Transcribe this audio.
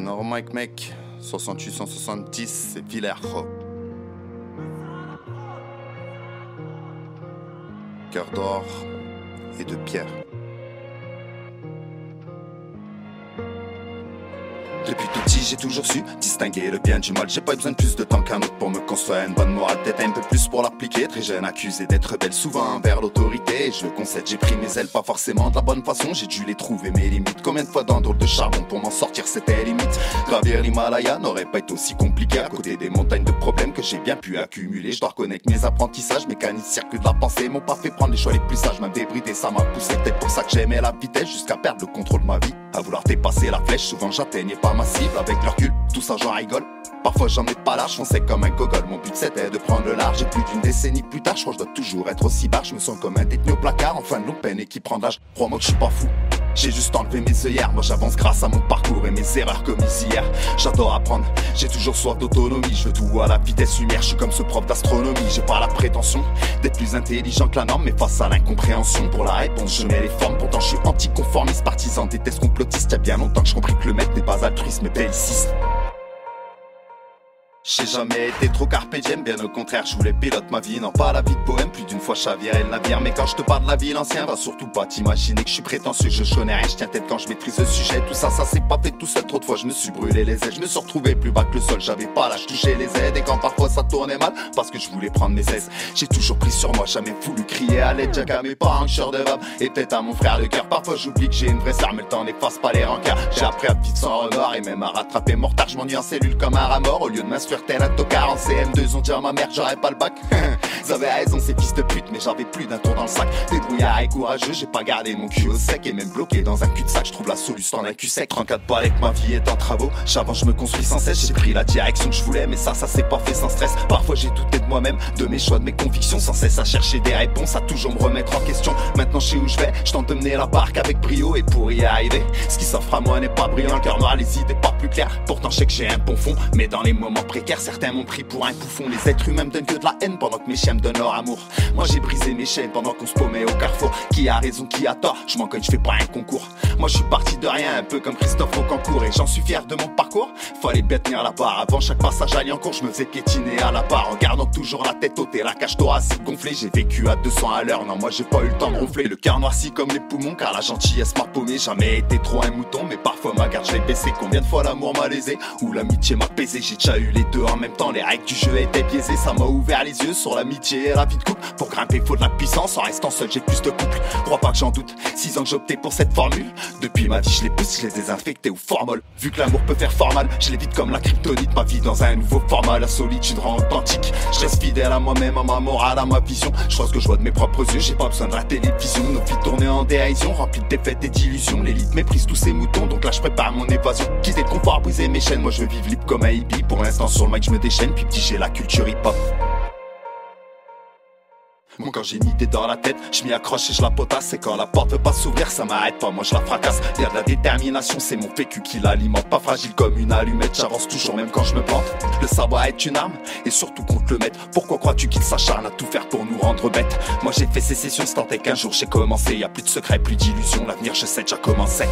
Nord Mike mec, 68-170, c'est Villers. Cœur d'or et de pierre. Depuis tout petit, j'ai toujours su distinguer le bien du mal. J'ai pas eu besoin de plus de temps qu'un autre pour me construire une bonne morale. Peut-être un peu plus pour l'appliquer. Très jeune, accusé d'être belle, souvent envers l'autorité. Je le concède, j'ai pris mes ailes, pas forcément de la bonne façon. J'ai dû les trouver, mes limites. Combien de fois dans drôle de charbon pour m'en sortir, c'était limite. Gravir l'Himalaya n'aurait pas été aussi compliqué. À côté des montagnes de problèmes que j'ai bien pu accumuler. Je dois reconnaître mes apprentissages, mécanismes, circuits de la pensée m'ont pas fait prendre les choix les plus sages. Même débridé, ça m'a poussé. Peut-être pour ça que j'aimais la vitesse, jusqu'à perdre le contrôle de ma vie. À vouloir dépasser la flèche, souvent j'atteignais pas ma cible. Avec le recul, tout ça j'en rigole. Parfois j'en ai pas large, fonçais comme un gogol. Mon but c'était de prendre le large. Et plus d'une décennie plus tard, je crois que je dois toujours être aussi barre. Je me sens comme un détenu au placard, en fin de longue peine et qui prend de l'âge. Crois-moi que je suis pas fou, j'ai juste enlevé mes œillères. Moi j'avance grâce à mon parcours et mes erreurs commises hier. J'adore apprendre, j'ai toujours soif d'autonomie. Je veux tout à la vitesse lumière, je suis comme ce prof d'astronomie. J'ai pas la prétention d'être plus intelligent que la norme, mais face à l'incompréhension, pour la réponse je mets les formes. Pourtant je suis anticonformiste, partisan des tests complotistes. Y'a bien longtemps que je compris que le maître n'est pas altruiste mais belliciste. J'ai jamais été trop carpe diem, bien au contraire, je voulais pilote ma vie, non pas la vie de poème. Plus d'une fois chaviré le navire, mais quand je te parle de la vie l'ancien, va surtout pas t'imaginer que je suis prétentieux, je connais rien, je tiens tête quand je maîtrise le sujet. Tout ça, ça s'est pas fait tout seul, trop de fois je me suis brûlé les ailes, je me suis retrouvé plus bas que le sol, j'avais pas l'âge, toucher les aides. Et quand parfois ça tournait mal, parce que je voulais prendre mes aises, j'ai toujours pris sur moi, jamais voulu crier à l'aide. Jack à mes parents, cheur de vape, et peut-être à mon frère de cœur. Parfois j'oublie que j'ai une vraie sœur, mais le temps n'efface pas les rancards. J'ai appris à vivre sans remords et même à rattraper mon retard. Je m'ennuie en cellule comme un rat mort, au lieu de m'instruire tel un tocard. En CM2 on dit à ma mère j'aurais pas le bac. Ils avaient raison ces fils de pute, mais j'avais plus d'un tour dans le sac. Débrouillard et courageux, j'ai pas gardé mon cul au sec. Et même bloqué dans un cul-de-sac, je trouve la solution dans un cul sec. 34 balais que ma vie est en travaux, j'avance, je me construis sans cesse. J'ai pris la direction que je voulais, mais ça s'est pas fait sans stress. Parfois j'ai douté de moi-même, de mes choix, de mes convictions, sans cesse à chercher des réponses, à toujours me remettre en question. Maintenant je sais où je vais, je tente de mener la barque avec brio. Et pour y arriver, ce qui s'offre à moi n'est pas brillant. Le cœur noir, les idées pas plus claires. Pourtant je sais que j'ai un bon fond, mais dans les moments précaires, certains m'ont pris pour un bouffon. Les êtres humains me donnent que de la haine pendant que mes chiens me donnent leur amour. Moi j'ai brisé mes chaînes pendant qu'on se paumait au carrefour. Qui a raison, qui a tort, je m'en cogne, je fais pas un concours. Moi je suis parti de rien, un peu comme Christophe Aucancourt. Et j'en suis fier de mon parcours, fallait bien tenir la barre. Avant chaque passage à Liancourt, je me faisais piétiner à la barre. En gardant toujours la tête haute et la cage thoracique gonflée. J'ai vécu à 200 à l'heure, non moi j'ai pas eu le temps de ronfler. Le cœur noirci comme les poumons, car la gentillesse m'a paumé. Jamais été trop un mouton, mais parfois ma garde je l'ai baissé. Combien de fois l'amour m'a lésé, ou l'amitié m'a baisé. J'ai déjà eu les deux en même temps, les règles du jeu étaient biaisées. Ça m'a ouvert les yeux sur l'amitié et la vie de couple. Pour grimper faut de la puissance, en restant seul j'ai plus de couple. Crois pas que j'en doute, 6 ans que j'ai opté pour cette formule. Depuis ma vie je les pousse, je les désinfecté au formol. Vu que l'amour peut faire fort mal, je l'évite comme la kryptonite. Ma vie dans un nouveau format, la solitude rend authentique. Je reste fidèle à moi-même, à ma morale, à ma vision. Je crois ce que je vois de mes propres yeux, j'ai pas besoin de la télévision. Nos vies tournées en dérision, remplies de défaites et d'illusions. L'élite méprise tous ces moutons, donc là je prépare mon évasion. Quitter le confort, briser mes chaînes, moi je veux vivre libre comme un hippie. Pour l'instant sur le mic je me déchaîne, puis petit j'ai la culture hip-hop. Moi quand j'ai une idée dans la tête, je m'y accroche et je la potasse. Et quand la porte veut pas s'ouvrir, ça m'arrête pas, moi je la fracasse. Y'a de la détermination, c'est mon vécu qui l'alimente. Pas fragile comme une allumette, j'avance toujours même quand je me plante. Le savoir est une arme, et surtout contre le maître. Pourquoi crois-tu qu'il s'acharne à tout faire pour nous rendre bêtes? Moi j'ai fait sécession, c'est tant est qu'un jour j'ai commencé. Y'a plus de secrets, plus d'illusions, l'avenir je sais déjà commencé.